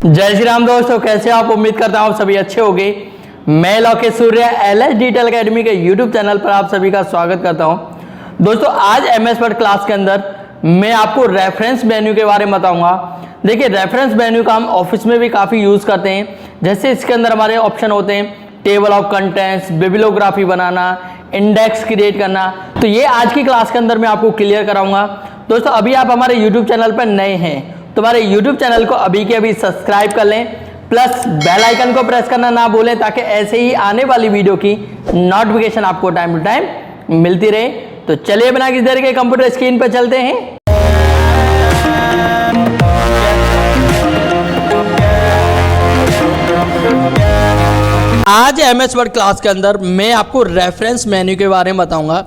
जय श्री राम दोस्तों, कैसे आप? उम्मीद करता हूँ आप सभी अच्छे होंगे। मैं लोकेश सूर्य एलएस डिजिटल अकेडमी के यूट्यूब चैनल पर आप सभी का स्वागत करता हूँ। दोस्तों आज एमएस वर्ड क्लास के अंदर मैं आपको रेफरेंस मेन्यू के बारे में बताऊंगा। देखिए रेफरेंस मेन्यू का हम ऑफिस में भी काफ़ी यूज़ करते हैं। जैसे इसके अंदर हमारे ऑप्शन होते हैं table of contents, bibliography banana, index create करना। तो ये आज की क्लास के अंदर मैं आपको क्लियर कराऊंगा। दोस्तों अभी आप हमारे यूट्यूब चैनल पर नए हैं तो हमारे यूट्यूब चैनल को अभी के अभी सब्सक्राइब कर लें, प्लस बेल आइकन को प्रेस करना ना भूलें ताकि ऐसे ही आने वाली वीडियो की नोटिफिकेशन आपको टाइम टू टाइम मिलती रहे। तो चलिए बिना किसी देर के कंप्यूटर स्क्रीन पर चलते हैं। आज एमएस वर्ड क्लास के अंदर मैं आपको रेफरेंस मेन्यू के बारे में बताऊंगा।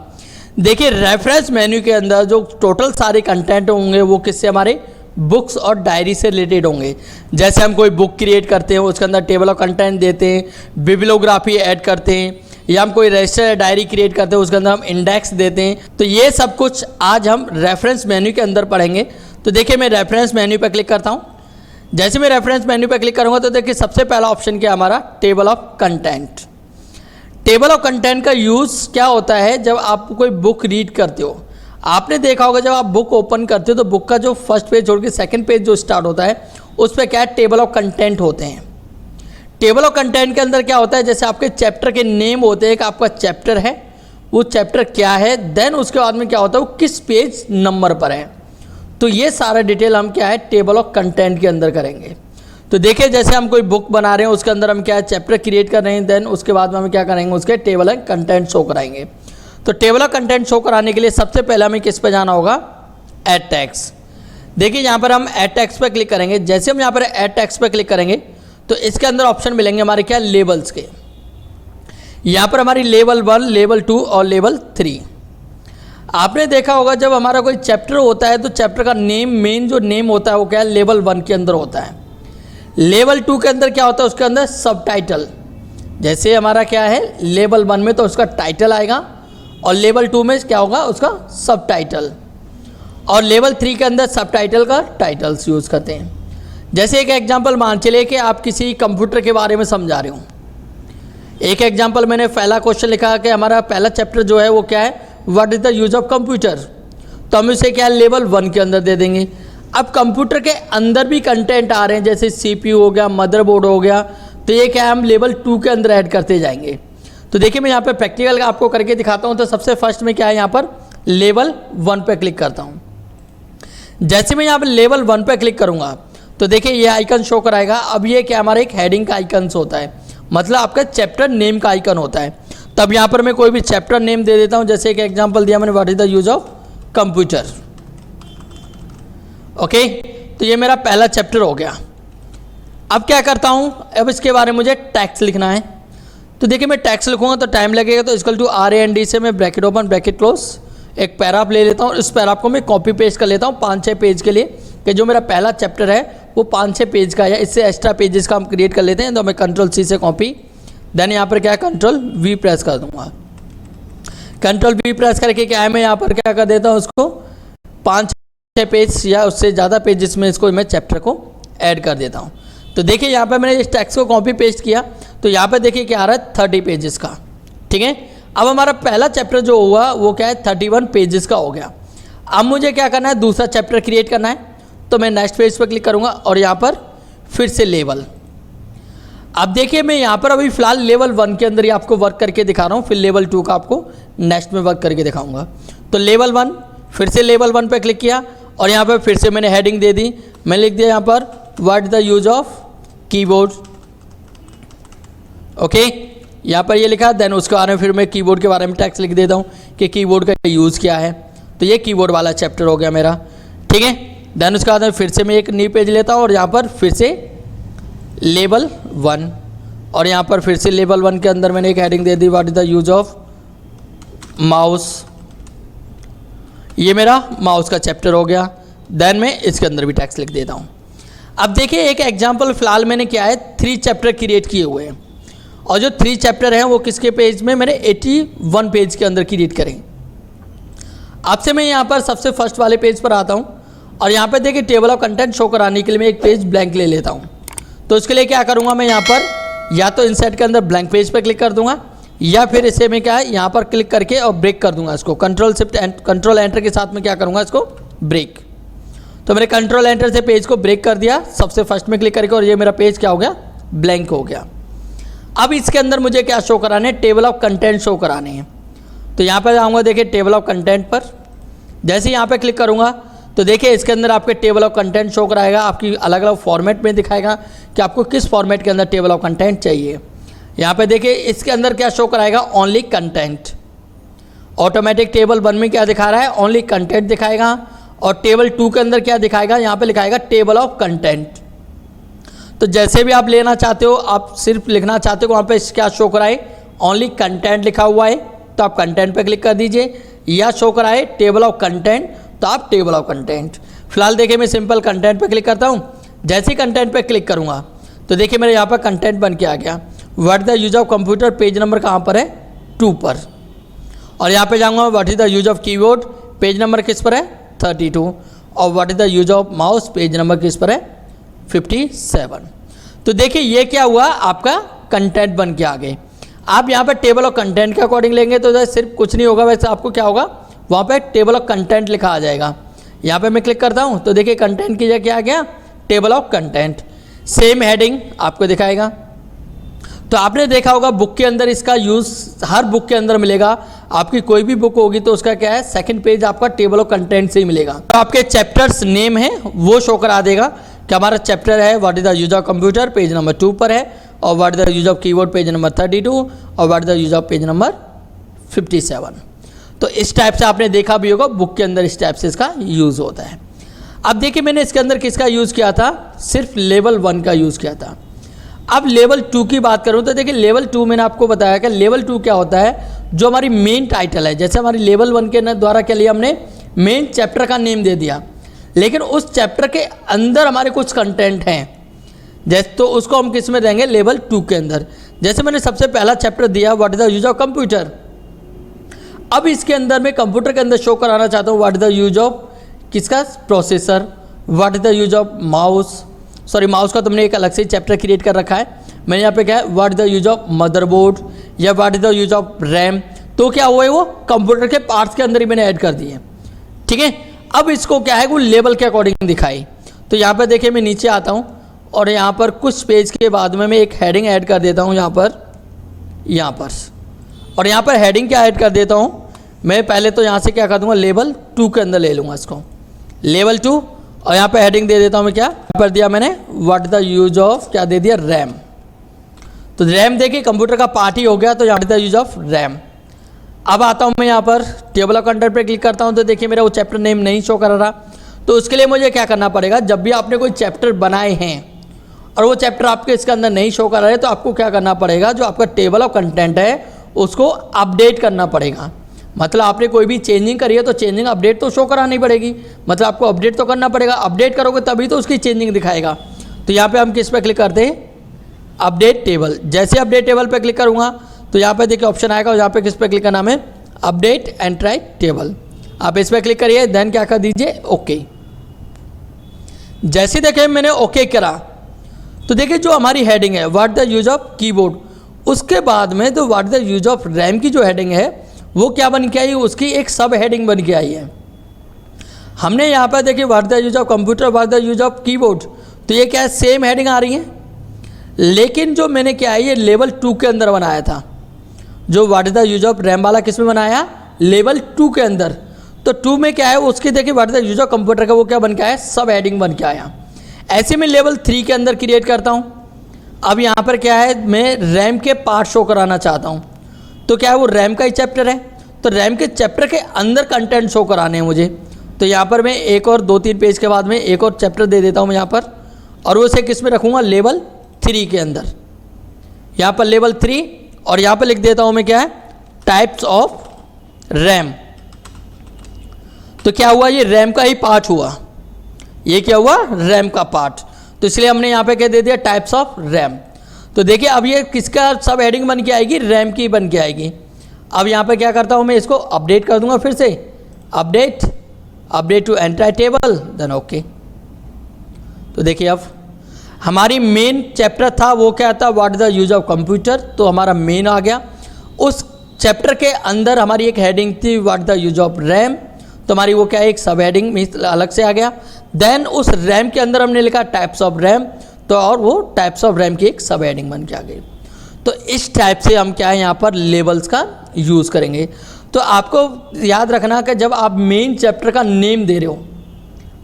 देखिए रेफरेंस मेन्यू के अंदर जो टोटल सारे कंटेंट होंगे वो किससे, हमारे बुक्स और डायरी से रिलेटेड होंगे। जैसे हम कोई बुक क्रिएट करते हैं उसके अंदर टेबल ऑफ कंटेंट देते हैं, बिब्लियोग्राफी ऐड करते हैं, या हम कोई रजिस्टर डायरी क्रिएट करते हैं उसके अंदर हम इंडेक्स देते हैं। तो ये सब कुछ आज हम रेफरेंस मेन्यू के अंदर पढ़ेंगे। तो देखिए मैं रेफरेंस मेन्यू पर क्लिक करता हूँ। जैसे मैं रेफरेंस मेन्यू पर क्लिक करूँगा तो देखिए सबसे पहला ऑप्शन क्या, हमारा table of content. Table of content का यूज़ क्या होता है, जब आप कोई बुक रीड करते हो, आपने देखा होगा जब आप बुक ओपन करते हो तो बुक का जो फर्स्ट पेज छोड़ के सेकंड पेज जो स्टार्ट होता है उस पर क्या है, टेबल ऑफ कंटेंट होते हैं। टेबल ऑफ कंटेंट के अंदर क्या होता है, जैसे आपके चैप्टर के नेम होते हैं कि आपका चैप्टर है, वो चैप्टर क्या है, देन उसके बाद में क्या होता है वो किस पेज नंबर पर है। तो ये सारा डिटेल हम क्या है टेबल ऑफ कंटेंट के अंदर करेंगे। तो देखिए जैसे हम कोई बुक बना रहे हैं उसके अंदर हम क्या है चैप्टर क्रिएट कर रहे हैं, देन उसके बाद में हम क्या करेंगे उसके टेबल ऑफ कंटेंट शो कराएंगे। तो टेबल ऑफ कंटेंट शो कराने के लिए सबसे पहले हमें किस पे जाना होगा, ऐड टैग्स। देखिए यहाँ पर हम ऐड टैग्स पे क्लिक करेंगे। जैसे हम यहाँ पर ऐड टैग्स पे क्लिक करेंगे तो इसके अंदर ऑप्शन मिलेंगे हमारे क्या, लेबल्स के। यहाँ पर हमारी लेवल 1, लेवल 2 और लेवल 3। आपने देखा होगा जब हमारा कोई चैप्टर होता है तो चैप्टर का नेम, मेन जो नेम होता है वो क्या है लेवल 1 के अंदर होता है। लेवल 2 के अंदर क्या होता है, उसके अंदर सब टाइटल। जैसे हमारा क्या है लेवल 1 में तो उसका टाइटल आएगा और लेवल 2 में क्या होगा उसका सब टाइटल, और लेवल 3 के अंदर सब टाइटल का टाइटल्स यूज़ करते हैं। जैसे एक एग्जांपल मान चलिए कि आप किसी कंप्यूटर के बारे में समझा रहे हो। एक एग्जांपल मैंने पहला क्वेश्चन लिखा कि हमारा पहला चैप्टर जो है वो क्या है, what is the use of computer. तो हम इसे क्या है लेवल 1 के अंदर दे देंगे। अब कंप्यूटर के अंदर भी कंटेंट आ रहे हैं, जैसे CPU हो गया, मदरबोर्ड हो गया, तो ये क्या है हम लेवल 2 के अंदर ऐड करते जाएंगे। तो देखिए मैं यहाँ पे प्रैक्टिकल आपको करके दिखाता हूँ। तो सबसे फर्स्ट में क्या है यहाँ पर लेवल 1 पे क्लिक करता हूँ। जैसे मैं यहाँ पर लेवल 1 पे क्लिक करूँगा तो देखिए ये आइकन शो कराएगा। अब ये क्या हमारा एक हेडिंग का आइकन्स होता है, मतलब आपका चैप्टर नेम का आइकन होता है। तब यहाँ पर मैं कोई भी चैप्टर नेम दे देता हूँ। जैसे एक एग्जाम्पल दिया मैंने, what is the use of computer. Okay, तो ये मेरा पहला चैप्टर हो गया। अब क्या करता हूँ, अब इसके बारे में मुझे टैक्स लिखना है। तो देखिए मैं टैक्स लिखूंगा तो टाइम लगेगा, तो इक्वल टू RAND से मैं ब्रैकेट ओपन ब्रैकेट क्लोज एक पैराग्राफ ले लेता हूँ। इस पैराग्राफ को मैं कॉपी पेस्ट कर लेता हूँ 5-6 पेज के लिए, कि जो मेरा पहला चैप्टर है वो 5-6 पेज का है। इससे एक्स्ट्रा पेजेस का हम क्रिएट कर लेते हैं। तो मैं Ctrl+C से कॉपी, देन यहाँ पर क्या है Ctrl+V प्रेस कर दूंगा। Ctrl+V प्रेस करके क्या है मैं यहाँ पर क्या कर देता हूँ, उसको 5-6 पेज या उससे ज़्यादा पेजेस में इसको मैं चैप्टर को ऐड कर देता हूँ। तो देखिए यहाँ पर मैंने इस टेक्स्ट को कॉपी पेस्ट किया तो यहाँ पे देखिए क्या आ रहा है 30 पेजेस का। ठीक है, अब हमारा पहला चैप्टर जो हुआ वो क्या है 31 पेजेस का हो गया। अब मुझे क्या करना है, दूसरा चैप्टर क्रिएट करना है। तो मैं नेक्स्ट पेज पर क्लिक करूँगा और यहाँ पर फिर से लेवल। अब देखिए मैं यहाँ पर अभी फिलहाल लेवल 1 के अंदर ही आपको वर्क करके दिखा रहा हूँ, फिर लेवल 2 का आपको नेक्स्ट में वर्क करके दिखाऊंगा। तो लेवल 1, फिर से लेवल 1 पर क्लिक किया और यहाँ पर फिर से मैंने हेडिंग दे दी। मैं लिख दिया यहाँ पर what is the use of keyboard. Okay, यहाँ पर ये लिखा। देन उसके बारे में फिर मैं कीबोर्ड के बारे में टैक्स लिख देता हूँ कि कीबोर्ड का यूज़ क्या है। तो ये कीबोर्ड वाला चैप्टर हो गया मेरा। ठीक है, देन उसके बाद में फिर से मैं एक न्यू पेज लेता हूँ और यहाँ पर फिर से लेवल 1, और यहाँ पर फिर से लेवल 1 के अंदर मैंने एक heading they the, what is the use of mouse. ये मेरा माउस का चैप्टर हो गया। देन मैं इसके अंदर भी टैक्स लिख देता हूँ। अब देखिए एक एग्जाम्पल फिलहाल मैंने क्या है 3 चैप्टर क्रिएट किए हुए हैं, और जो 3 चैप्टर हैं वो किसके पेज में, मैंने 81 पेज के अंदर क्रिएट करें। आपसे मैं यहाँ पर सबसे फर्स्ट वाले पेज पर आता हूँ और यहाँ पे देखिए टेबल ऑफ कंटेंट शो कराने के लिए मैं एक पेज ब्लैंक ले लेता हूँ। तो उसके लिए क्या करूँगा मैं यहाँ पर, या तो इंसर्ट के अंदर ब्लैंक पेज पर क्लिक कर दूंगा, या फिर इसे मैं क्या है यहाँ पर क्लिक करके और ब्रेक कर दूंगा इसको, कंट्रोल एंटर के साथ में क्या करूँगा इसको ब्रेक। तो मैंने कंट्रोल एंटर से पेज को ब्रेक कर दिया सबसे फर्स्ट में क्लिक करके, और ये मेरा पेज क्या हो गया, ब्लैंक हो गया। अब इसके अंदर मुझे क्या शो कराने हैं, टेबल ऑफ कंटेंट शो कराने हैं। तो यहाँ पर जाऊँगा, देखिए टेबल ऑफ कंटेंट पर जैसे यहाँ पे क्लिक करूँगा तो देखिए इसके अंदर आपके टेबल ऑफ कंटेंट शो कराएगा, आपकी अलग अलग फॉर्मेट में दिखाएगा कि आपको किस फॉर्मेट के अंदर टेबल ऑफ कंटेंट चाहिए। यहाँ पे देखिए इसके अंदर क्या शो कराएगा, ओनली कंटेंट। ऑटोमेटिक टेबल 1 में क्या दिखा रहा है, ओनली कंटेंट दिखाएगा, और टेबल 2 के अंदर क्या दिखाएगा, यहाँ पे लिखाएगा टेबल ऑफ कंटेंट। तो जैसे भी आप लेना चाहते हो, आप सिर्फ लिखना चाहते हो वहाँ पे क्या शो कराए, ओनली कंटेंट लिखा हुआ है तो आप कंटेंट पे क्लिक कर दीजिए, या शो कराए टेबल ऑफ कंटेंट तो आप टेबल ऑफ कंटेंट। फिलहाल देखिए मैं सिंपल कंटेंट पे क्लिक करता हूँ। जैसे ही कंटेंट पे क्लिक करूँगा तो देखिए मेरे यहाँ पर कंटेंट बन के आ गया। What the use of computer, page number कहाँ पर है, 2 पर। और यहाँ पे जाऊँगा, what is the use of keyboard, page number किस पर है, 32। और what is the use of mouse, page number किस पर है, 57। तो देखिए ये क्या हुआ, आपका कंटेंट बन के आ गए। आप यहाँ पर टेबल ऑफ कंटेंट के अकॉर्डिंग लेंगे तो सिर्फ कुछ नहीं होगा, वैसे आपको क्या होगा, वहाँ पे टेबल ऑफ कंटेंट लिखा आ जाएगा। यहाँ पे मैं क्लिक करता हूँ तो देखिए कंटेंट की जगह क्या आ गया, table of content. Same heading आपको दिखाएगा। तो आपने देखा होगा बुक के अंदर इसका यूज़ हर बुक के अंदर मिलेगा। आपकी कोई भी बुक होगी तो उसका क्या है, सेकंड पेज आपका टेबल ऑफ कंटेंट से ही मिलेगा। तो आपके चैप्टर्स नेम है वो शो करा देगा कि हमारा चैप्टर है what is the use of computer, page number 2 पर है, और what is the use of keyboard, page number 32, और what is the use of page number 57। तो इस टाइप से आपने देखा भी होगा बुक के अंदर इस टाइप से इसका यूज़ होता है। अब देखिए मैंने इसके अंदर किसका यूज़ किया था, सिर्फ लेवल 1 का यूज़ किया था। अब लेवल 2 की बात करूं तो देखिए लेवल 2 मैंने आपको बताया कि लेवल 2 क्या होता है, जो हमारी मेन टाइटल है। जैसे हमारी लेवल 1 के द्वारा क्या लिया हमने, मेन चैप्टर का नेम दे दिया, लेकिन उस चैप्टर के अंदर हमारे कुछ कंटेंट हैं, जैसे तो उसको हम किस में देंगे, लेवल 2 के अंदर। जैसे मैंने सबसे पहला चैप्टर दिया what is the use of computer. अब इसके अंदर मैं कंप्यूटर के अंदर शो कराना चाहता हूँ what is the use of किसका, processor, what is the use of mouse. Sorry, mouse का तुमने एक अलग से चैप्टर क्रिएट कर रखा है। मैंने यहाँ पे क्या है, what is the use of motherboard, या what is the use of RAM. तो क्या हुआ है, वो कंप्यूटर के पार्ट्स के अंदर ही मैंने ऐड कर दिए। ठीक है, अब इसको क्या है, वो लेवल के अकॉर्डिंग दिखाई। तो यहाँ पर देखिए मैं नीचे आता हूँ और यहाँ पर कुछ पेज के बाद में मैं एक हेडिंग ऐड कर देता हूँ यहाँ पर। और यहाँ पर हेडिंग क्या ऐड कर देता हूँ मैं, पहले तो यहाँ से क्या कर दूँगा, लेवल 2 के अंदर ले लूँगा इसको, लेवल 2। और यहाँ पे हेडिंग दे देता हूँ मैं, क्या पर दिया मैंने, व्हाट द यूज ऑफ, क्या दे दिया, रैम। तो रैम देखिए कंप्यूटर का पार्ट ही हो गया, तो यहाँ द यूज ऑफ रैम। अब आता हूँ मैं यहाँ पर टेबल ऑफ कंटेंट पे क्लिक करता हूँ तो देखिए मेरा वो चैप्टर नेम नहीं शो कर रहा। तो उसके लिए मुझे क्या करना पड़ेगा, जब भी आपने कोई चैप्टर बनाए हैं और वो चैप्टर आपके इसके अंदर नहीं शो कर रहा है, तो आपको क्या करना पड़ेगा, जो आपका टेबल ऑफ कंटेंट है उसको अपडेट करना पड़ेगा। मतलब आपने कोई भी चेंजिंग करी है तो चेंजिंग अपडेट तो शो करानी पड़ेगी, मतलब आपको अपडेट तो करना पड़ेगा। अपडेट करोगे तभी तो उसकी चेंजिंग दिखाएगा। तो यहाँ पे हम किस पे क्लिक करते हैं, अपडेट टेबल। जैसे अपडेट टेबल पे क्लिक करूँगा तो यहाँ पे देखिए ऑप्शन आएगा, और यहाँ पे किस पे क्लिक करना है, अपडेट एंड राइट टेबल। आप इस पर क्लिक करिए, देन क्या कर दीजिए, ओके। जैसे देखिए मैंने ओके करा तो देखिए जो हमारी हेडिंग है what the use of keyboard, उसके बाद में तो what the use of RAM की जो हेडिंग है वो क्या बन के आई, उसकी एक सब हेडिंग बन के आई है। हमने यहाँ पर देखिए what the use of computer, what the use of keyboard, तो ये क्या है, सेम हेडिंग आ रही है। लेकिन जो मैंने क्या है, ये लेवल 2 के अंदर बनाया था। जो what is the use of RAM वाला किस में बनाया, लेवल 2 के अंदर। तो 2 में क्या है, उसकी देखिए what is the use of computer का वो क्या बन के आया, सब हेडिंग बन के आया। ऐसे में लेवल 3 के अंदर क्रिएट करता हूँ। अब यहाँ पर क्या है, मैं रैम के पार्ट शो कराना चाहता हूँ। तो क्या है, वो रैम का ही चैप्टर है, तो रैम के चैप्टर के अंदर कंटेंट शो कराने हैं मुझे। तो यहाँ पर मैं एक और 2-3 पेज के बाद में एक और चैप्टर दे देता हूँ मैं यहाँ पर, और उसे किस में रखूँगा, लेवल 3 के अंदर। यहाँ पर लेवल 3, और यहाँ पर लिख देता हूँ मैं क्या है, टाइप्स ऑफ रैम। तो क्या हुआ, ये रैम का ही पार्ट हुआ, ये क्या हुआ, रैम का पार्ट। तो इसलिए हमने यहाँ पे क्या दे दिया, टाइप्स ऑफ रैम। तो देखिए अब ये किसका सब हेडिंग बन के आएगी, रैम की बन के आएगी। अब यहाँ पे क्या करता हूँ मैं, इसको अपडेट कर दूंगा फिर से, update to entire table, then okay. तो देखिए अब हमारी मेन चैप्टर था वो क्या था, what is the use of computer, तो हमारा मेन आ गया। उस चैप्टर के अंदर हमारी एक हेडिंग थी what the use of RAM, तो हमारी वो क्या है, एक सब हेडिंग में अलग से आ गया। देन उस रैम के अंदर हमने लिखा टाइप्स ऑफ रैम, तो और वो टाइप्स ऑफ रैम की एक सब हेडिंग बन के आ गई। तो इस टाइप से हम क्या है यहाँ पर लेवल्स का यूज़ करेंगे। तो आपको याद रखना कि जब आप मेन चैप्टर का नेम दे रहे हो,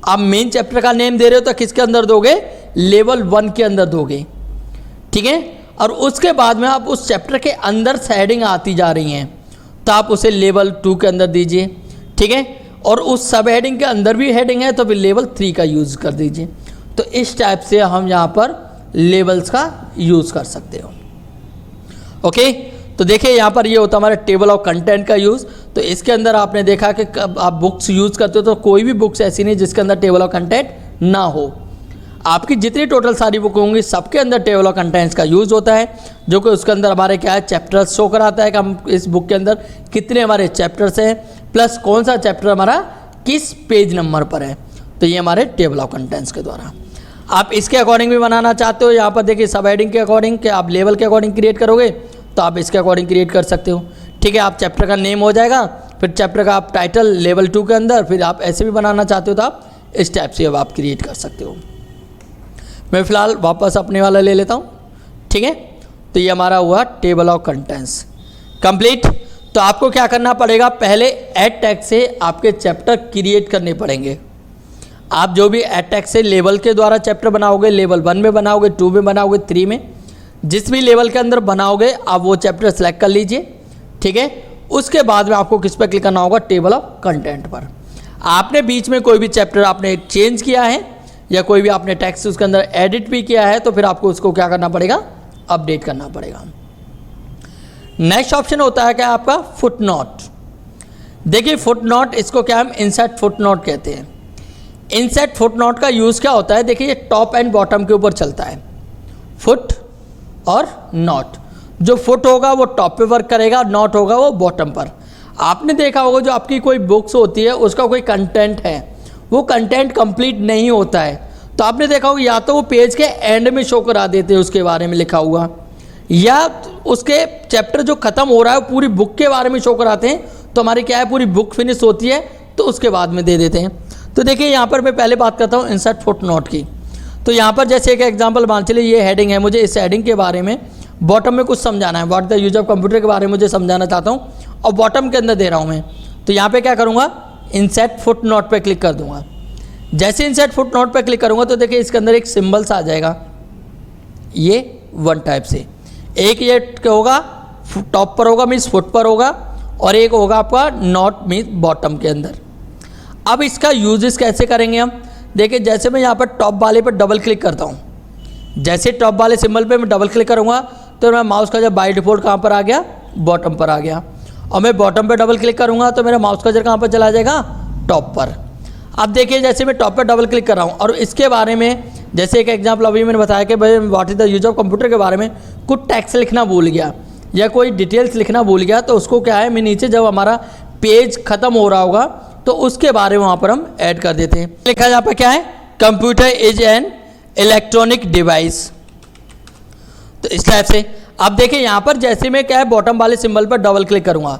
आप मेन चैप्टर का नेम दे रहे हो तो किसके अंदर दोगे, लेवल 1 के अंदर दोगे, ठीक है। और उसके बाद में आप उस चैप्टर के अंदर से हेडिंग आती जा रही हैं तो आप उसे लेवल 2 के अंदर दीजिए, ठीक है। और उस सब हेडिंग के अंदर भी हेडिंग है तो फिर लेवल 3 का यूज़ कर दीजिए। तो इस टाइप से हम यहाँ पर लेवल्स का यूज़ कर सकते हो। ओके, तो देखिए यहाँ पर ये होता है हमारा टेबल ऑफ कंटेंट का यूज़। तो इसके अंदर आपने देखा कि आप बुक्स यूज़ करते हो तो कोई भी बुक्स ऐसी नहीं जिसके अंदर टेबल ऑफ कंटेंट ना हो। आपकी जितनी टोटल सारी बुक होंगी सबके अंदर टेबल ऑफ कंटेंट्स का यूज़ होता है, जो कि उसके अंदर हमारे क्या है, चैप्टर्स शो कराता है कि हम इस बुक के अंदर कितने हमारे चैप्टर्स हैं, प्लस कौन सा चैप्टर हमारा किस पेज नंबर पर है। तो ये हमारे टेबल ऑफ कंटेंट्स के द्वारा आप इसके अकॉर्डिंग भी बनाना चाहते हो। यहाँ पर देखिए सब हेडिंग के अकॉर्डिंग कि आप लेवल के अकॉर्डिंग क्रिएट करोगे तो आप इसके अकॉर्डिंग क्रिएट कर सकते हो, ठीक है। आप चैप्टर का नेम हो जाएगा, फिर चैप्टर का आप टाइटल लेवल 2 के अंदर, फिर आप ऐसे भी बनाना चाहते हो तो आप इस टाइप से अब आप क्रिएट कर सकते हो। मैं फ़िलहाल वापस अपने वाला ले लेता हूँ, ठीक है। तो ये हमारा हुआ टेबल ऑफ कंटेंट्स कंप्लीट। तो आपको क्या करना पड़ेगा, पहले ऐड टैग से आपके चैप्टर क्रिएट करने पड़ेंगे। आप जो भी ऐड टैग से लेवल के द्वारा चैप्टर बनाओगे, लेवल 1 में बनाओगे, 2 में बनाओगे, 3 में, जिस भी लेवल के अंदर बनाओगे आप वो चैप्टर सेलेक्ट कर लीजिए, ठीक है। उसके बाद में आपको किस पर क्लिक करना होगा, टेबल ऑफ कंटेंट पर। आपने बीच में कोई भी चैप्टर आपने चेंज किया है या कोई भी आपने टेक्स्ट उसके अंदर एडिट भी किया है तो फिर आपको उसको क्या करना पड़ेगा, अपडेट करना पड़ेगा। नेक्स्ट ऑप्शन होता है क्या आपका, फुट नोट। देखिए फुट नोट, इसको क्या हम इंसर्ट फुट नोट कहते हैं। इंसर्ट फुट नोट का यूज़ क्या होता है, देखिए ये टॉप एंड बॉटम के ऊपर चलता है, फुट और नॉट। जो फुट होगा वो टॉप पे वर्क करेगा, नॉट होगा वो बॉटम पर। आपने देखा होगा जो आपकी कोई बुक्स होती है उसका कोई कंटेंट है, वो कंटेंट कंप्लीट नहीं होता है तो आपने देखा होगा या तो वो पेज के एंड में शो करा देते हैं उसके बारे में लिखा हुआ, या उसके चैप्टर जो ख़त्म हो रहा है पूरी बुक के बारे में शो कराते हैं। तो हमारी क्या है, पूरी बुक फिनिश होती है तो उसके बाद में दे देते हैं। तो देखिए यहाँ पर मैं पहले बात करता हूँ इंसर्ट फुट नोट की। तो यहाँ पर जैसे एक एग्जांपल मान चलिए ये हेडिंग है, मुझे इस हेडिंग के बारे में बॉटम में कुछ समझाना है, what the use of computer के बारे में मुझे समझाना चाहता हूँ और बॉटम के अंदर दे रहा हूँ मैं। तो यहाँ पे क्या करूँगा, इंसर्ट फुट नोट पे क्लिक कर दूँगा। जैसे इंसर्ट फुट नोट पे क्लिक करूँगा तो देखिए इसके अंदर एक सिम्बल्स आ जाएगा, ये 1 टाइप से। एक ये होगा टॉप पर होगा मीन्स फुट पर होगा, और एक होगा आपका नॉट मीन्स बॉटम के अंदर। अब इसका यूजेस कैसे करेंगे हम, देखिए जैसे मैं यहाँ पर टॉप वाले पर डबल क्लिक करता हूँ, जैसे टॉप वाले सिंबल पे मैं डबल क्लिक करूँगा तो मेरा माउस का जब बाय डिफ़ॉल्ट कहाँ पर आ गया, बॉटम पर आ गया। और मैं बॉटम पे डबल क्लिक करूँगा तो मेरा माउस का जर कहाँ पर चला जाएगा, टॉप पर। अब देखिए जैसे मैं टॉप पर डबल क्लिक कर रहा हूँ और इसके बारे में जैसे एक एग्जाम्पल अभी मैंने बताया कि भाई what is the use of computer के बारे में कुछ टेक्स्ट लिखना भूल गया या कोई डिटेल्स लिखना भूल गया, तो उसको क्या है, मैं नीचे जब हमारा पेज ख़त्म हो रहा होगा तो उसके बारे में वहाँ पर हम ऐड कर देते हैं। लिखा यहाँ पर क्या है, computer is an electronic device. तो इस टाइप से अब देखिए यहाँ पर जैसे मैं क्या है बॉटम वाले सिंबल पर डबल क्लिक करूँगा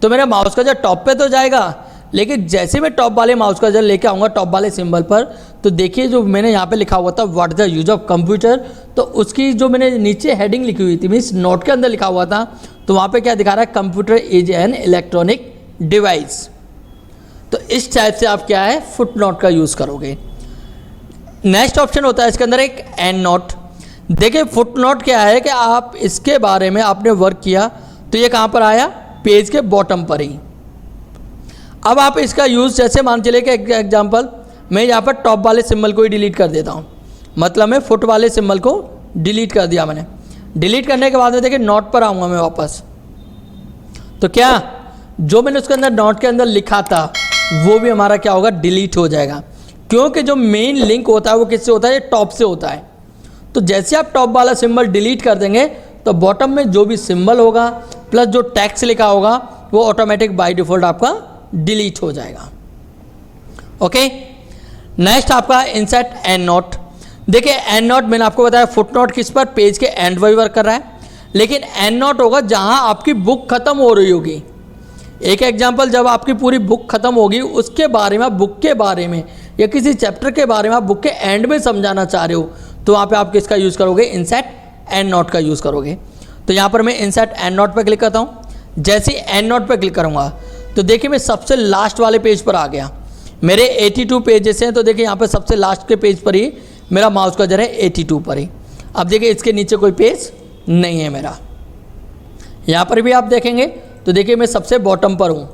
तो मेरा माउस का जब टॉप पे तो जाएगा, लेकिन जैसे मैं टॉप वाले माउस का जब लेके आऊँगा टॉप वाले सिंबल पर तो देखिए जो मैंने यहाँ पे लिखा हुआ था what the use of computer, तो उसकी जो मैंने नीचे हेडिंग लिखी हुई थी मीन्स नोट के अंदर लिखा हुआ था, तो वहाँ पे क्या दिखा रहा है, computer is an electronic device. तो इस टाइप से आप क्या है फुट नोट का यूज़ करोगे। नेक्स्ट ऑप्शन होता है इसके अंदर एक एंड नोट। देखिए फुट नोट क्या है कि आप इसके बारे में आपने वर्क किया तो ये कहाँ पर आया, पेज के बॉटम पर ही। अब आप इसका यूज़ जैसे मान चलिए कि एग्जांपल मैं यहाँ पर टॉप वाले सिंबल को ही डिलीट कर देता हूँ, मतलब मैं फुट वाले सिंबल को डिलीट कर दिया मैंने। डिलीट करने के बाद में देखिए नोट पर आऊँगा मैं वापस, तो क्या जो मैंने उसके अंदर नोट के अंदर लिखा था वो भी हमारा क्या होगा, डिलीट हो जाएगा, क्योंकि जो मेन लिंक होता है वो किससे होता है, ये टॉप से होता है। तो जैसे आप टॉप वाला सिंबल डिलीट कर देंगे तो बॉटम में जो भी सिंबल होगा प्लस जो टेक्स्ट लिखा होगा वो ऑटोमेटिक बाय डिफ़ॉल्ट आपका डिलीट हो जाएगा। ओके, नेक्स्ट आपका इंसर्ट एंड नोट। देखिए एंड नोट मैंने आपको बताया, फुट नोट किस पर, पेज के एंड पर वर्क कर रहा है, लेकिन एंड नोट होगा जहां आपकी बुक खत्म हो रही होगी। एक एग्जांपल, जब आपकी पूरी बुक खत्म होगी उसके बारे में, बुक के बारे में या किसी चैप्टर के बारे में आप बुक के एंड में समझाना चाह रहे हो, तो वहाँ पे आप किसका यूज़ करोगे, इंसर्ट एंड नोट का यूज़ करोगे। तो यहाँ पर मैं इंसर्ट एंड नोट पर क्लिक करता हूँ। जैसे ही एंड नोट पर क्लिक करूँगा तो देखिए मैं सबसे लास्ट वाले पेज पर आ गया। मेरे 82 पेजेस हैं, तो देखिए यहाँ पर सबसे लास्ट के पेज पर ही मेरा माउस का जरा है 82 पर ही। अब देखिए इसके नीचे कोई पेज नहीं है मेरा। यहाँ पर भी आप देखेंगे तो देखिए मैं सबसे बॉटम पर हूँ,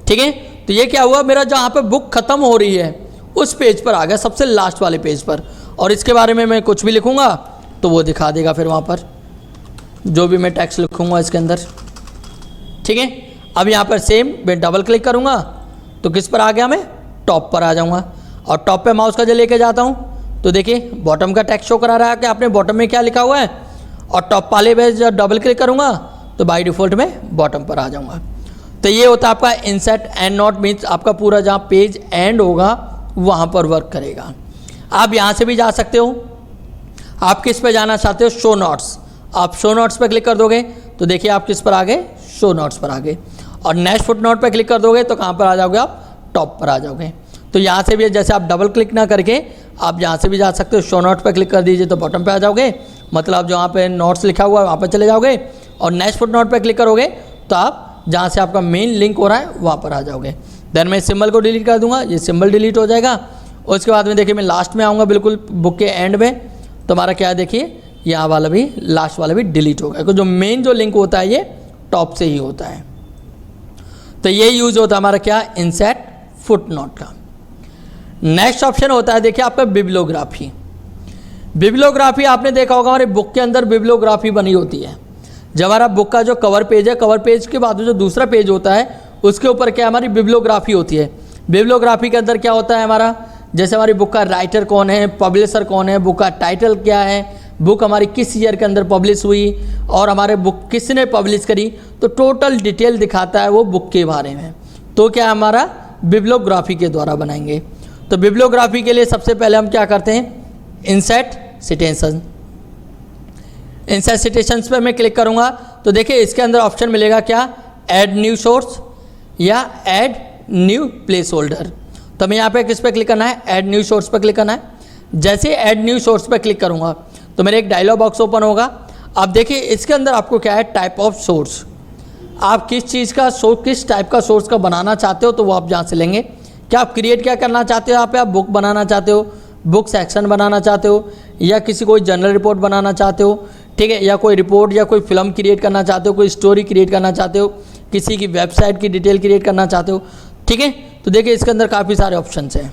ठीक है। तो ये क्या हुआ, मेरा जहाँ पे बुक खत्म हो रही है उस पेज पर आ गया, सबसे लास्ट वाले पेज पर। और इसके बारे में मैं कुछ भी लिखूँगा तो वो दिखा देगा फिर वहाँ पर, जो भी मैं टेक्स्ट लिखूँगा इसके अंदर, ठीक है। अब यहाँ पर सेम मैं डबल क्लिक करूँगा तो किस पर आ गया, मैं टॉप पर आ जाऊँगा। और टॉप पे माउस का जो लेके जाता हूँ तो देखिए बॉटम का टेक्स्ट शो करा रहा है कि आपने बॉटम में क्या लिखा हुआ है। और टॉप वाले पे जब डबल क्लिक करूँगा तो बाय डिफ़ॉल्ट में बॉटम पर आ जाऊँगा। तो ये होता है आपका इंसर्ट एंड नोट, मीन्स आपका पूरा जहाँ पेज एंड होगा वहाँ पर वर्क करेगा। आप यहाँ से भी जा सकते हो। आप किस पे जाना चाहते हो, शो नोट्स। आप शो नोट्स पर क्लिक कर दोगे तो देखिए आप किस पर आ गए, शो नोट्स पर आ गए। और नेक्स्ट फुट नोट पर क्लिक कर दोगे तो कहाँ पर आ जाओगे, आप टॉप पर आ जाओगे। तो यहाँ से भी जैसे आप डबल क्लिक ना करके आप यहाँ से भी जा सकते हो। शो नोट पर क्लिक कर दीजिए तो बॉटम पे आ जाओगे, मतलब जहाँ पे नोट्स लिखा हुआ है वहाँ पर चले जाओगे। और नेक्स्ट फुट नोट पर क्लिक करोगे तो आप जहाँ से आपका मेन लिंक हो रहा है वहाँ पर आ जाओगे। देन मैं सिंबल को डिलीट कर दूंगा, ये सिंबल डिलीट हो जाएगा। और उसके बाद में देखिए मैं लास्ट में आऊँगा, बिल्कुल बुक के एंड में, तो हमारा क्या है देखिए यहाँ वाला भी, लास्ट वाला भी डिलीट होगा, क्योंकि जो मेन जो लिंक होता है ये टॉप से ही होता है। तो ये यूज होता है हमारा क्या, इंसर्ट फुट नोट का। नेक्स्ट ऑप्शन होता है देखिए आपका बिब्लियोग्राफी। बिब्लियोग्राफी आपने देखा होगा हमारे बुक के अंदर बिब्लियोग्राफी बनी होती है। जब हमारा बुक का जो कवर पेज है, कवर पेज के बाद जो दूसरा पेज होता है उसके ऊपर क्या हमारी बिब्लियोग्राफी होती है। बिब्लियोग्राफी के अंदर क्या होता है हमारा, जैसे हमारी बुक का राइटर कौन है, पब्लिशर कौन है, बुक का टाइटल क्या है, बुक हमारी किस ईयर के अंदर पब्लिश हुई और हमारे बुक किसने पब्लिश करी, तो टोटल डिटेल दिखाता है वो बुक के बारे में। तो क्या हमारा बिब्लियोग्राफी के द्वारा बनाएंगे। तो बिब्लियोग्राफी के लिए सबसे पहले हम क्या करते हैं, इंसर्ट सिटेशन। इंसर्ट सिटेशंस पे मैं क्लिक करूंगा तो देखिए इसके अंदर ऑप्शन मिलेगा क्या, ऐड न्यू सोर्स या ऐड न्यू प्लेस होल्डर। तो हमें यहाँ पे किस पे क्लिक करना है, ऐड न्यू सोर्स पर क्लिक करना है। जैसे ऐड न्यू सोर्स पर क्लिक करूंगा तो मेरे एक डायलॉग बॉक्स ओपन होगा। अब देखिए इसके अंदर आपको क्या है, टाइप ऑफ सोर्स। आप किस चीज़ का सोर्स, किस टाइप का सोर्स का बनाना चाहते हो तो वो आप जहाँ से लेंगे। क्या आप क्रिएट क्या करना चाहते हो, यहाँ पे आप बुक बनाना चाहते हो, बुक सेक्शन बनाना चाहते हो, या किसी कोई जनरल रिपोर्ट बनाना चाहते हो, ठीक है, या कोई रिपोर्ट या कोई फिल्म क्रिएट करना चाहते हो, कोई स्टोरी क्रिएट करना चाहते हो, किसी की वेबसाइट की डिटेल क्रिएट करना चाहते हो, ठीक है। तो देखिए इसके अंदर काफ़ी सारे ऑप्शंस हैं।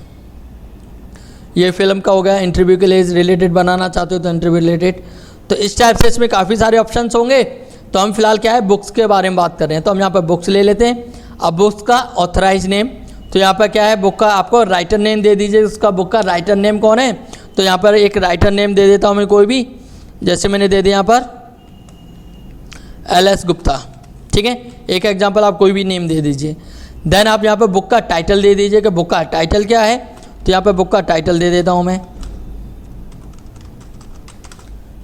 ये फिल्म का हो गया, इंटरव्यू के लिए रिलेटेड बनाना चाहते हो तो इंटरव्यू रिलेटेड। तो इस टाइप से इसमें काफ़ी सारे ऑप्शंस होंगे। तो हम फिलहाल क्या है, बुक्स के बारे में बात कर रहे हैं, तो हम यहाँ पर बुक्स ले लेते हैं। अब बुक्स का ऑथराइज नेम, तो यहाँ पर क्या है, बुक का आपको राइटर नेम दे दीजिए, उसका बुक का राइटर नेम कौन है। तो यहाँ पर एक राइटर नेम दे देता हूँ मैं कोई भी, जैसे मैंने दे दिया यहाँ पर LS गुप्ता, ठीक है। एक एग्जाम्पल आप कोई भी नेम दे दीजिए। देन आप यहाँ पर बुक का टाइटल दे दीजिए कि बुक का टाइटल क्या है। तो यहाँ पर बुक का टाइटल दे देता हूँ मैं,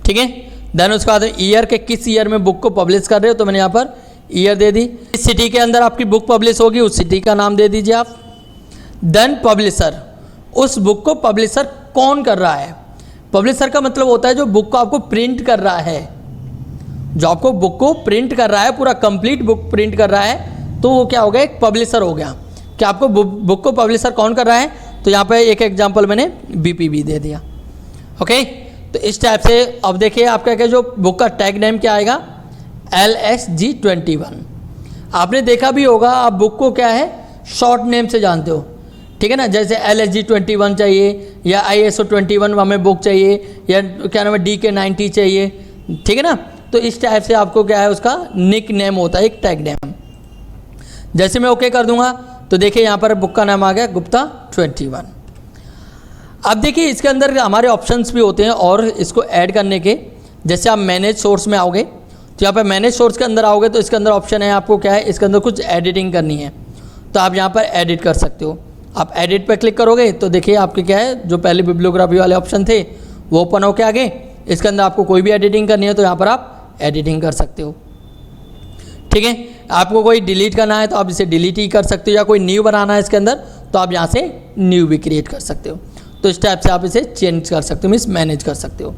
ठीक है। देन उसके बाद ईयर के किस ईयर में बुक को पब्लिश कर रहे हो, तो मैंने यहाँ पर ईयर दे दी। इस सिटी के अंदर आपकी बुक पब्लिश होगी उस सिटी का नाम दे दीजिए आप। देन पब्लिशर, उस बुक को पब्लिशर कौन कर रहा है। पब्लिशर का मतलब होता है जो बुक को आपको प्रिंट कर रहा है, जो आपको बुक को प्रिंट कर रहा है, पूरा कंप्लीट बुक प्रिंट कर रहा है, तो वो क्या हो गया, एक पब्लिशर हो गया। कि आपको बुक को पब्लिशर कौन कर रहा है, तो यहाँ पे एक एग्जांपल मैंने BPB दे दिया, ओके। तो इस टाइप से अब देखिए आपका क्या, जो बुक का टैग नेम क्या आएगा, LSG21। आपने देखा भी होगा, आप बुक को क्या है शॉर्ट नेम से जानते हो, ठीक है ना। जैसे LSG21 चाहिए या ISO21 हमें बुक चाहिए, या क्या नाम है DK90 चाहिए, ठीक है ना। तो इस टाइप से आपको क्या है, उसका निक नेम होता है, एक टैग नेम। जैसे मैं ओके कर दूंगा तो देखिए यहाँ पर बुक का नाम आ गया गुप्ता 21। अब देखिए इसके अंदर हमारे ऑप्शंस भी होते हैं और इसको ऐड करने के। जैसे आप मैनेज सोर्स में आओगे तो यहाँ पर मैनेज सोर्स के अंदर आओगे तो इसके अंदर ऑप्शन है आपको क्या है, इसके अंदर कुछ एडिटिंग करनी है तो आप यहाँ पर एडिट कर सकते हो। आप एडिट पर क्लिक करोगे तो देखिए आपके क्या है, जो पहले बिब्लियोग्राफी वाले ऑप्शन थे वो ओपन होके आ गए। इसके अंदर आपको कोई भी एडिटिंग करनी है तो यहाँ पर आप एडिटिंग कर सकते हो, ठीक है। आपको कोई डिलीट करना है तो आप इसे डिलीट ही कर सकते हो, या कोई न्यू बनाना है इसके अंदर तो आप यहाँ से न्यू भी क्रिएट कर सकते हो। तो इस टाइप से आप इसे चेंज कर सकते हो, मीन्स मैनेज कर सकते हो।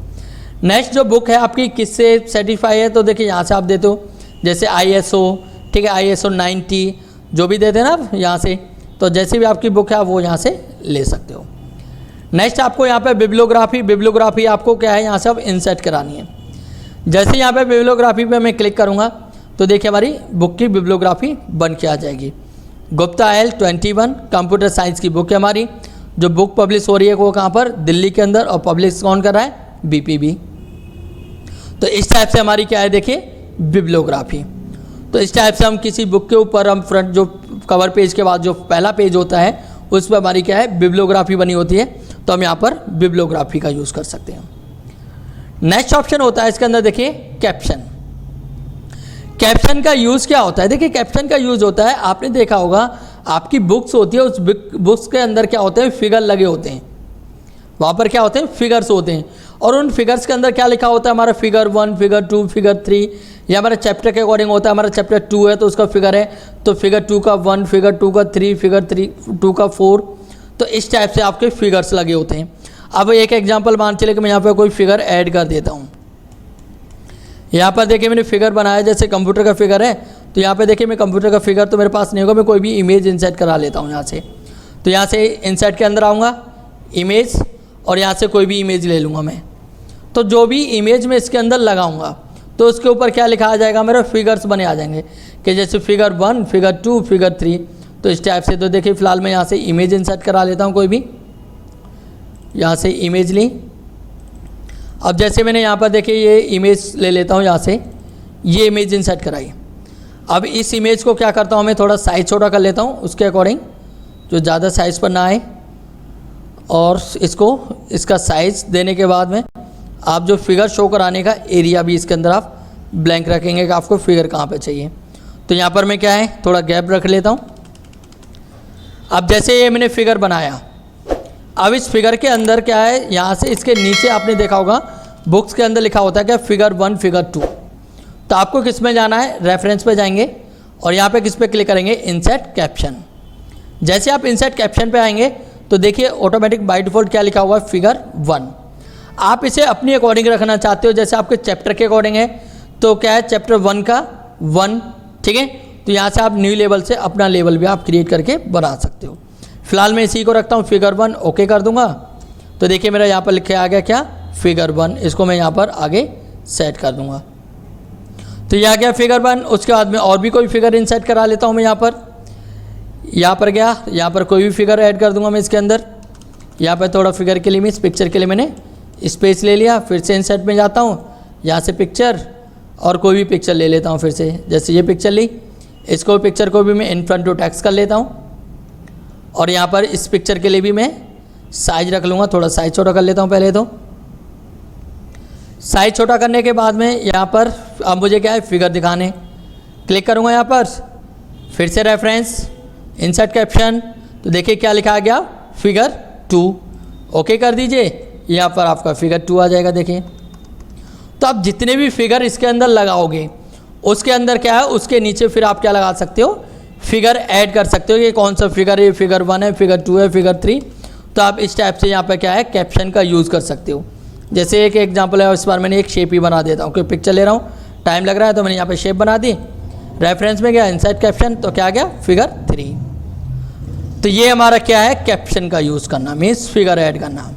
नेक्स्ट जो बुक है आपकी किससे सर्टिफाई है, तो देखिए यहाँ से आप देते हो जैसे ISO, ठीक है, ISO 90 जो भी देते हैं ना आप यहाँ से, तो जैसे भी आपकी बुक है आप वो यहाँ से ले सकते हो। नेक्स्ट आपको यहाँ पे बिब्लियोग्राफी आपको क्या है यहाँ से अब इंसर्ट करानी है। जैसे यहाँ पे बिब्लियोग्राफी पे मैं क्लिक करूँगा तो देखिए हमारी बुक की बिब्लियोग्राफी बन के आ जाएगी। गुप्ता L21 कंप्यूटर साइंस की बुक है हमारी। जो बुक पब्लिश हो रही है वो कहाँ पर, दिल्ली के अंदर, और पब्लिश कौन कर रहा है, BPB। तो इस टाइप से हमारी क्या है देखिए बिब्लियोग्राफी। तो इस टाइप से हम किसी बुक के ऊपर हम फ्रंट जो कवर पेज के बाद जो पहला पेज होता है उस पर हमारी क्या है बिब्लियोग्राफी बनी होती है, तो हम यहाँ पर बिब्लियोग्राफी का यूज़ कर सकते हैं। नेक्स्ट ऑप्शन होता है इसके अंदर देखिए कैप्शन। कैप्शन का यूज़ क्या होता है, देखिए कैप्शन का यूज़ होता है, आपने देखा होगा आपकी बुक्स होती है, उस बुक्स के अंदर क्या होते हैं, फिगर लगे होते हैं, वहाँ पर क्या होते हैं, फिगर्स होते हैं, और उन फिगर्स के अंदर क्या लिखा होता है, हमारा फिगर 1, फिगर 2, फिगर 3, या हमारे चैप्टर के अकॉर्डिंग होता है। हमारा चैप्टर 2 है तो उसका फिगर है, तो फिगर 2 का 1, फिगर 2 का 3, फिगर 2 का 4, तो इस टाइप से आपके फिगर्स लगे होते हैं। अब एक एग्जांपल मान चले कि मैं यहाँ पर कोई फिगर ऐड कर देता हूँ। यहाँ पर देखिए मैंने फिगर बनाया, जैसे कंप्यूटर का फिगर है, तो यहाँ पे देखिए मैं कंप्यूटर का फिगर तो मेरे पास नहीं होगा, मैं कोई भी इमेज इंसर्ट करा लेता हूँ यहाँ से। तो यहाँ से इंसर्ट के अंदर आऊँगा, इमेज, और यहाँ से कोई भी इमेज ले लूँगा मैं। तो जो भी इमेज में इसके अंदर लगाऊँगा तो उसके ऊपर क्या लिखा आ जाएगा, मेरे फिगर्स बने आ जाएंगे कि जैसे फिगर 1, फिगर 2, फिगर 3, तो इस टाइप से। तो देखिए फ़िलहाल मैं यहाँ से इमेज इंसर्ट करा लेता हूँ, कोई भी यहाँ से इमेज ली। अब जैसे मैंने यहाँ पर देखिए ये इमेज ले लेता हूँ, यहाँ से ये इमेज इंसर्ट कराई। अब इस इमेज को क्या करता हूँ, मैं थोड़ा साइज़ छोटा कर लेता हूँ उसके अकॉर्डिंग, जो ज़्यादा साइज़ पर ना आए, और इसको इसका साइज़ देने के बाद में आप जो फिगर शो कराने का एरिया भी इसके अंदर आप ब्लैंक रखेंगे कि आपको फिगर कहाँ पे चाहिए। तो यहाँ पर मैं क्या है थोड़ा गैप रख लेता हूँ। अब जैसे ये मैंने फिगर बनाया, अब इस फिगर के अंदर क्या है, यहाँ से इसके नीचे आपने देखा होगा बुक्स के अंदर लिखा होता है क्या, फिगर 1, फिगर 2। तो आपको किस में जाना है, रेफरेंस पे जाएंगे, और यहाँ पे किस पे क्लिक करेंगे, इंसर्ट कैप्शन। जैसे आप इंसर्ट कैप्शन पे आएंगे तो देखिए ऑटोमेटिक बाय डिफ़ॉल्ट क्या लिखा हुआ है, फिगर 1। आप इसे अपनी अकॉर्डिंग रखना चाहते हो, जैसे आपके चैप्टर के अकॉर्डिंग है तो क्या है चैप्टर 1 का 1, ठीक है। तो यहाँ से आप न्यू लेवल से अपना लेवल भी आप क्रिएट करके बना सकते हो। फिलहाल मैं इसी को रखता हूँ फिगर 1, ओके कर दूंगा। तो देखिए मेरा यहाँ पर लिखे आ गया क्या, फिगर 1। इसको मैं यहाँ पर आगे सेट कर दूंगा। तो यह आ गया फिगर 1। उसके बाद में और भी कोई फिगर इंसर्ट करा लेता हूँ मैं यहाँ पर गया, यहाँ पर कोई भी फिगर ऐड कर दूंगा मैं इसके अंदर। यहाँ पर थोड़ा फिगर के लिए मैं इस पिक्चर के लिए मैंने स्पेस ले लिया, फिर से इंसर्ट में जाता हूँ, यहाँ से पिक्चर, और कोई भी पिक्चर ले लेता हूँ फिर से, जैसे ये पिक्चर ली, इसको पिक्चर को भी मैं इन फ्रंट टू टेक्स्ट कर लेता हूँ। और यहाँ पर इस पिक्चर के लिए भी मैं साइज रख लूँगा, थोड़ा साइज छोटा कर लेता हूँ पहले। तो साइज छोटा करने के बाद में यहाँ पर अब मुझे क्या है फिगर दिखाने, क्लिक करूँगा यहाँ पर, फिर से रेफरेंस, इंसर्ट कैप्शन। तो देखिए क्या लिखा आ गया, फिगर 2, ओके कर दीजिए। यहाँ पर आपका फिगर 2 आ जाएगा देखिए। तो आप जितने भी फिगर इसके अंदर लगाओगे उसके अंदर क्या है, उसके नीचे फिर आप क्या लगा सकते हो, फिगर ऐड कर सकते हो कि कौन सा फिगर है, फिगर 1 है, फिगर 2 है, फिगर 3। तो आप इस टाइप से यहाँ पर क्या है कैप्शन का यूज़ कर सकते हो। जैसे एक एग्जांपल है, इस बार मैंने एक शेप ही बना देता हूँ, कोई पिक्चर ले रहा हूँ, टाइम लग रहा है तो मैंने यहाँ पे शेप बना दी, रेफरेंस में गया इंसर्ट कैप्शन, तो क्या आ गया, फिगर 3। तो ये हमारा क्या है कैप्शन का यूज़ करना, मीन्स फिगर ऐड करना।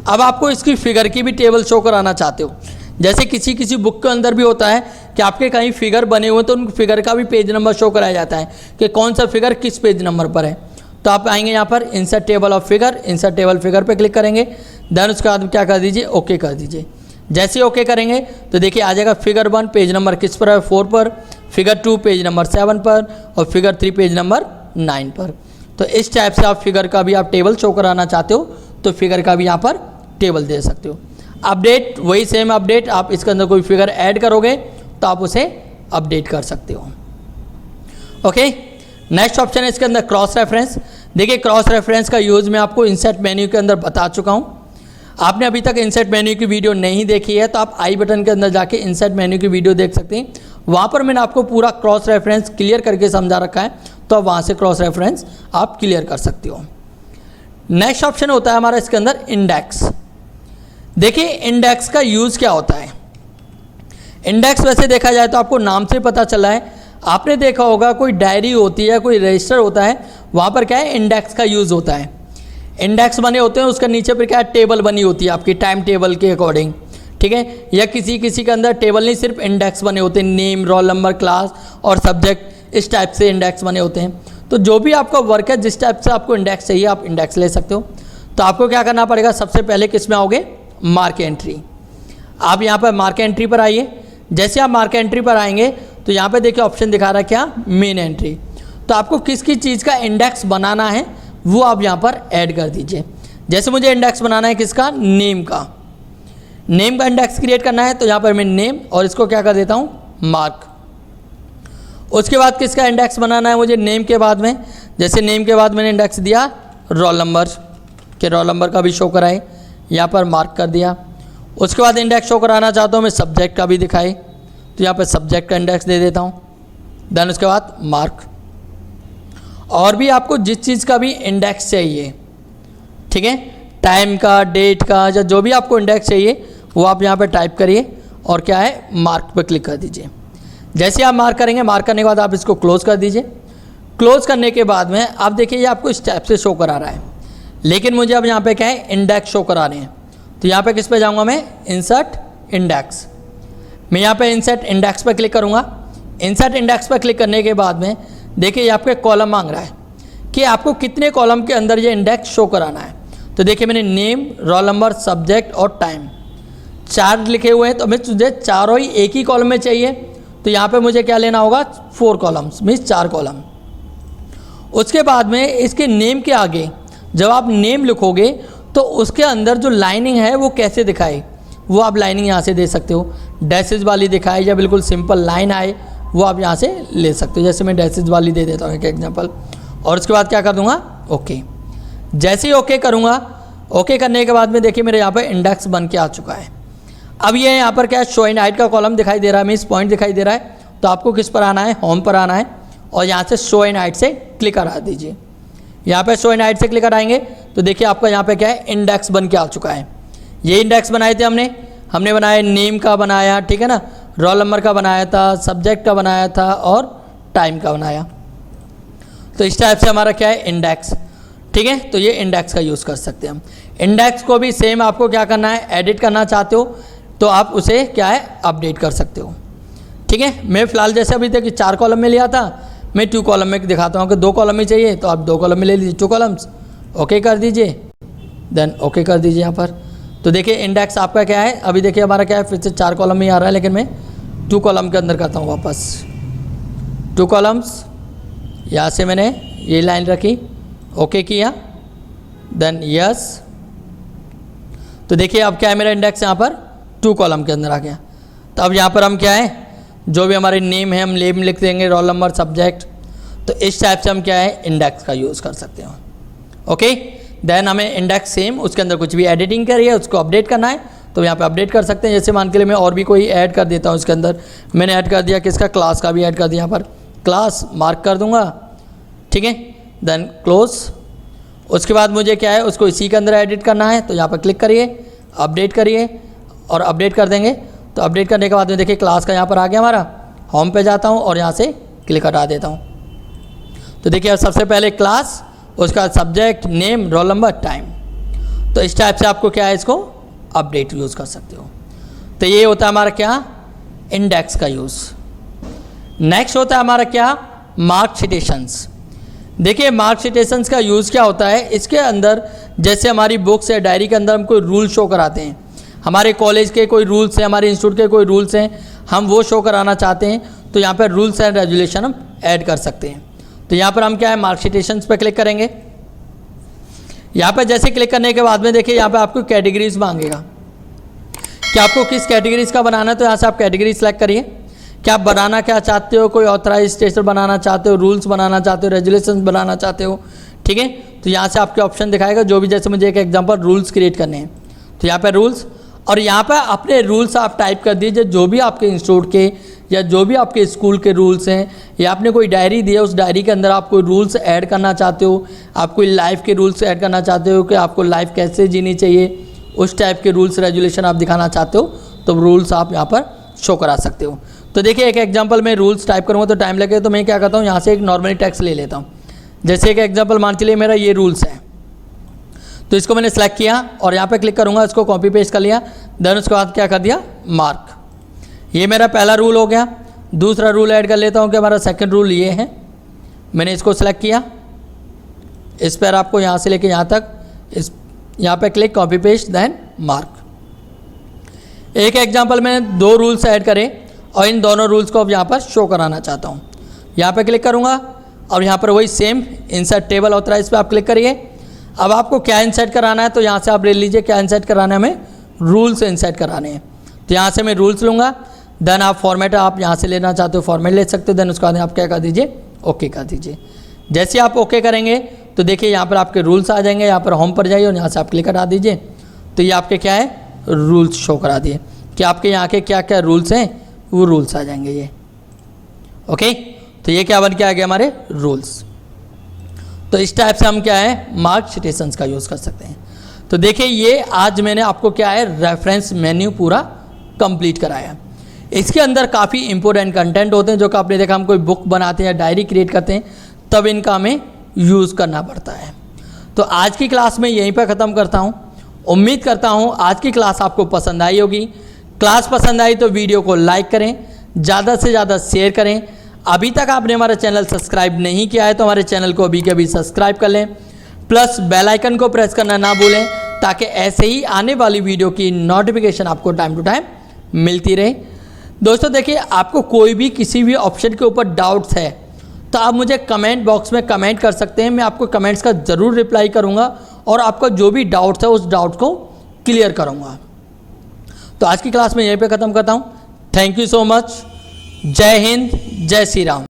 अब आपको इसकी फिगर की भी टेबल शो कराना चाहते हो, जैसे किसी किसी बुक के अंदर भी होता है कि आपके कहीं फिगर बने हुए तो उन फिगर का भी पेज नंबर शो कराया जाता है कि कौन सा फिगर किस पेज नंबर पर है। तो आप आएंगे यहाँ पर insert table of figure, insert table figure पे क्लिक करेंगे, देन उसके बाद क्या कर दीजिए, ओके कर दीजिए। जैसे ही ओके करेंगे तो देखिए आ जाएगा फिगर 1 पेज नंबर किस पर है, 4 पर, फिगर 2 पेज नंबर 7 पर, और फिगर 3 पेज नंबर 9 पर। तो इस टाइप से आप फिगर का भी आप टेबल शो कराना चाहते हो तो फिगर का भी यहाँ पर टेबल दे सकते हो। अपडेट वही सेम अपडेट, आप इसके अंदर कोई फिगर ऐड करोगे तो आप उसे अपडेट कर सकते हो। ओके, नेक्स्ट ऑप्शन है इसके अंदर क्रॉस रेफरेंस। देखिए क्रॉस रेफरेंस का यूज़ मैं आपको इंसर्ट मेन्यू के अंदर बता चुका हूँ। आपने अभी तक इंसर्ट मेन्यू की वीडियो नहीं देखी है तो आप आई बटन के अंदर जाके इंसर्ट मेन्यू की वीडियो देख सकते हैं। वहाँ पर मैंने आपको पूरा क्रॉस रेफरेंस क्लियर करके समझा रखा है, तो आप वहाँ से क्रॉस रेफरेंस आप क्लियर कर सकते हो। नेक्स्ट ऑप्शन होता है हमारा इसके अंदर इंडेक्स। देखिए इंडेक्स का यूज़ क्या होता है। इंडेक्स वैसे देखा जाए तो आपको नाम से पता चला है, आपने देखा होगा कोई डायरी होती है, कोई रजिस्टर होता है, वहाँ पर क्या है इंडेक्स का यूज़ होता है। इंडेक्स बने होते हैं, उसका नीचे पर क्या है टेबल बनी होती है आपकी टाइम टेबल के अकॉर्डिंग, ठीक है। या किसी किसी के अंदर टेबल नहीं, सिर्फ इंडेक्स बने होते हैं, नेम, रोल नंबर, क्लास और सब्जेक्ट, इस टाइप से इंडेक्स बने होते हैं। तो जो भी आपका वर्क है, जिस टाइप से आपको इंडेक्स चाहिए आप इंडेक्स ले सकते हो। तो आपको क्या करना पड़ेगा, सबसे पहले किस में आओगे, मार्क एंट्री। आप यहाँ पर मार्क एंट्री पर आइए। जैसे आप मार्क एंट्री पर आएंगे तो यहाँ पे देखिए ऑप्शन दिखा रहा है क्या, मेन एंट्री। तो आपको किस किस चीज़ का इंडेक्स बनाना है वो आप यहाँ पर ऐड कर दीजिए। जैसे मुझे इंडेक्स बनाना है किसका, नेम का, नेम का इंडेक्स क्रिएट करना है, तो यहाँ पर मैं नेम और इसको क्या कर देता हूँ, मार्क। उसके बाद किसका इंडेक्स बनाना है मुझे, नेम के बाद में, जैसे नेम के बाद मैंने इंडेक्स दिया रोल नंबर के, रोल नंबर का भी शो कराए, यहाँ पर मार्क कर दिया। उसके बाद इंडेक्स शो कराना चाहता हूँ मैं सब्जेक्ट का भी दिखाए, तो यहाँ पर सब्जेक्ट का इंडेक्स दे देता हूँ। देन उसके बाद मार्क। और भी आपको जिस चीज़ का भी इंडेक्स चाहिए, ठीक है, टाइम का, डेट का, या जो भी आपको इंडेक्स चाहिए वो आप यहाँ पर टाइप करिए और क्या है मार्क पर क्लिक कर दीजिए। जैसे आप मार्क करेंगे, मार्क करने के बाद आप इसको क्लोज़ कर दीजिए। क्लोज़ करने के बाद में आप देखिए ये आपको इस टाइप से शो करा रहा है, लेकिन मुझे अब यहाँ पे क्या है इंडेक्स शो करा रहे हैं। तो यहाँ पे किस पे जाऊँगा मैं, इंसर्ट इंडेक्स। मैं यहाँ पे इंसर्ट इंडेक्स पर क्लिक करूँगा। इंसर्ट इंडेक्स पर क्लिक करने के बाद में देखिए ये आपको कॉलम मांग रहा है कि आपको कितने कॉलम के अंदर ये इंडेक्स शो कराना है। तो देखिए मैंने नेम, रोल नंबर, सब्जेक्ट और टाइम 4 लिखे हुए हैं, तो मैं तुझे चारों ही एक ही कॉलम में चाहिए। तो यहाँ पे मुझे क्या लेना होगा, 4 कॉलम्स, मीन्स 4 कॉलम। उसके बाद में इसके नेम के आगे जब आप नेम लिखोगे तो उसके अंदर जो लाइनिंग है वो कैसे दिखाए, वो आप लाइनिंग यहाँ से दे सकते हो। डैसेज वाली दिखाए या बिल्कुल सिंपल लाइन आए, वो आप यहाँ से ले सकते हो। जैसे मैं डैसेज वाली दे देता हूँ एक एग्जांपल। और उसके बाद क्या कर दूँगा, ओके। जैसे ही ओके करूँगा, ओके करने के बाद में देखिए मेरे यहाँ पर इंडेक्स बन के आ चुका है। अब ये यहाँ पर क्या है, शो एंड हाइड का कॉलम दिखाई दे रहा है, मीन्स पॉइंट दिखाई दे रहा है। तो आपको किस पर आना है, होम पर आना है और यहाँ से शो एंड हाइड से क्लिक करा दीजिए। यहाँ पे शो एंड हाइड से क्लिक कराएंगे तो देखिए आपका यहाँ पे क्या है, इंडेक्स बन के आ चुका है। ये इंडेक्स बनाए थे हमने बनाया नेम का बनाया, ठीक है ना, रोल नंबर का बनाया था, सब्जेक्ट का बनाया था और टाइम का बनाया। तो इस टाइप से हमारा क्या है, इंडेक्स, ठीक है। तो ये इंडेक्स का यूज़ कर सकते हैं हम। इंडेक्स को भी सेम आपको क्या करना है, एडिट करना चाहते हो तो आप उसे क्या है, अपडेट कर सकते हो, ठीक है। मैं फ़िलहाल जैसे अभी तक 4 कॉलम में लिया था, मैं 2 कॉलम में दिखाता हूँ कि 2 कॉलम में चाहिए तो आप 2 कॉलम में ले लीजिए, 2 कॉलम्स, ओके कर दीजिए। देन ओके कर दीजिए यहाँ पर। तो देखिए इंडेक्स आपका क्या है, अभी देखिए हमारा क्या है, फिर से 4 कॉलम में ही आ रहा है, लेकिन मैं 2 कॉलम के अंदर करता हूँ वापस। 2 कॉलम्स, यहाँ से मैंने ये लाइन रखी, ओके किया, देन यस। तो देखिए अब क्या है, मेरा इंडेक्स यहाँ पर 2 कॉलम के अंदर आ गया। तो अब यहाँ पर हम क्या है, जो भी हमारे नेम है हम नेम लिख देंगे, रोल नंबर, सब्जेक्ट। तो इस टाइप से हम क्या है, इंडेक्स का यूज़ कर सकते हैं, ओके। देन हमें इंडेक्स सेम, उसके अंदर कुछ भी एडिटिंग करिए, उसको अपडेट करना है तो यहाँ पे अपडेट कर सकते हैं। जैसे मान के लिए मैं और भी कोई ऐड कर देता हूँ इसके अंदर, मैंने ऐड कर दिया किसका, क्लास का भी ऐड कर दिया, यहाँ पर क्लास मार्क कर दूँगा, ठीक है। Then close. उसके बाद मुझे क्या है, उसको इसी के अंदर एडिट करना है तो यहाँ पर क्लिक करिए, अपडेट करिए और अपडेट कर देंगे। तो अपडेट करने के बाद में देखिए क्लास का यहाँ पर आ गया हमारा। होम पे जाता हूँ और यहाँ से क्लिक हटा देता हूँ। तो देखिए अब सबसे पहले क्लास, उसका subject, name, roll number, time. तो इस टाइप से आपको क्या है, इसको अपडेट यूज़ कर सकते हो। तो ये होता है हमारा क्या, इंडेक्स का यूज़। नेक्स्ट होता है हमारा क्या, मार्क सिटेशंस। देखिए मार्क सिटेशंस का यूज़ क्या होता है, इसके अंदर जैसे हमारी बुक्स या डायरी के अंदर हम कोई रूल शो कराते हैं, हमारे कॉलेज के कोई रूल्स हैं, हमारे इंस्टीट्यूट के कोई रूल्स हैं, हम वो शो कराना चाहते हैं तो यहाँ पर रूल्स एंड रेगुलेशन हम ऐड कर सकते हैं। तो यहाँ पर हम क्या है, मार्क सिटेशंस पर क्लिक करेंगे। यहाँ पर जैसे क्लिक करने के बाद में देखिए यहाँ पर आपको कैटेगरीज मांगेगा कि आपको किस कैटेगरीज का बनाना है। तो यहाँ से आप कैटेगरी सेलेक्ट करिए कि आप बनाना क्या चाहते हो, कोई ऑथराइज स्टेशन बनाना चाहते हो, रूल्स बनाना चाहते हो, रेगुलेशंस बनाना चाहते हो, ठीक है। तो यहाँ से आपके ऑप्शन दिखाएगा जो भी, जैसे मुझे एक एग्जांपल रूल्स क्रिएट करने हैं तो यहाँ पे रूल्स, और यहाँ पे अपने रूल्स आप टाइप कर दीजिए, जो भी आपके इंस्टीट्यूट के या जो भी आपके स्कूल के रूल्स हैं, या आपने कोई डायरी दी है, उस डायरी के अंदर आप कोई रूल्स ऐड करना चाहते हो, आप कोई लाइफ के रूल्स ऐड करना चाहते हो कि आपको लाइफ कैसे जीनी चाहिए, उस टाइप के रूल्स रेगुलेशन आप दिखाना चाहते हो, तो रूल्स आप यहाँ पर शो करा सकते हो। तो देखिए एक एग्जांपल में रूल्स टाइप करूँगा तो टाइम लगे, तो मैं क्या करता हूँ, यहाँ से एक नॉर्मली टेक्स्ट ले लेता हूँ। जैसे एक एग्जांपल मान चलिए मेरा ये रूल्स है, तो इसको मैंने सेलेक्ट किया और यहाँ पे क्लिक करूँगा, इसको कॉपी पेस्ट कर लिया, देन उसके बाद क्या कर दिया, मार्क। ये मेरा पहला रूल हो गया। दूसरा रूल ऐड कर लेता हूँ कि हमारा सेकंड रूल ये है, मैंने इसको सेलेक्ट किया, इस पर आपको यहाँ से लेके यहाँ तक, इस यहाँ पे click, copy paste, then mark. एक एग्जांपल में 2 रूल्स ऐड करें और इन दोनों रूल्स को अब यहाँ पर शो कराना चाहता हूँ। यहाँ पे क्लिक करूँगा और यहाँ पर वही सेम इंसर्ट टेबल ऑथराइज पे आप क्लिक करिए। अब आपको क्या इंसर्ट कराना है, तो यहाँ से आप ले लीजिए क्या इंसर्ट कराना है, हमें रूल्स इंसर्ट कराने हैं। तो यहाँ से मैं रूल्स लूँगा, देन आप फॉर्मेट आप यहाँ से लेना चाहते हो फॉर्मेट ले सकते हो, देन उसके बाद आप क्या कर दीजिए, ओके कर दीजिए। जैसे आप ओके करेंगे तो देखिए यहाँ पर आपके रूल्स आ जाएंगे, यहाँ पर होम पर जाइए और यहाँ से आप क्लिक करा दीजिए, तो ये आपके क्या है, रूल्स शो करा दिए कि आपके यहाँ के क्या क्या रूल्स हैं, वो रूल्स आ जाएंगे ये। ओके, तो ये क्या बन के आ गया, हमारे रूल्स। तो इस टाइप से हम क्या है, मार्क सिटेशंस का यूज़ कर सकते हैं। तो देखिए ये आज मैंने आपको क्या है, रेफरेंस मेन्यू पूरा कंप्लीट कराया। इसके अंदर काफ़ी इंपॉर्टेंट कंटेंट होते हैं, जो कि आपने देखा, हम कोई बुक बनाते हैं या डायरी क्रिएट करते हैं तब इनका हमें यूज़ करना पड़ता है। तो आज की क्लास में यहीं पर ख़त्म करता हूँ। उम्मीद करता हूँ आज की क्लास आपको पसंद आई होगी। क्लास पसंद आई तो वीडियो को लाइक करें, ज़्यादा से ज़्यादा शेयर करें। अभी तक आपने हमारा चैनल सब्सक्राइब नहीं किया है तो हमारे चैनल को अभी के अभी सब्सक्राइब कर लें, प्लस बेल आइकन को प्रेस करना ना भूलें, ताकि ऐसे ही आने वाली वीडियो की नोटिफिकेशन आपको टाइम टू टाइम मिलती रहे। दोस्तों देखिए, आपको कोई भी किसी भी ऑप्शन के ऊपर डाउट्स है तो आप मुझे कमेंट बॉक्स में कमेंट कर सकते हैं, मैं आपको कमेंट्स का ज़रूर रिप्लाई करूँगा और आपका जो भी डाउट्स है उस डाउट को क्लियर करूँगा। तो आज की क्लास में यहीं पे ख़त्म करता हूँ। Thank you so much. जय हिंद, जय श्री राम।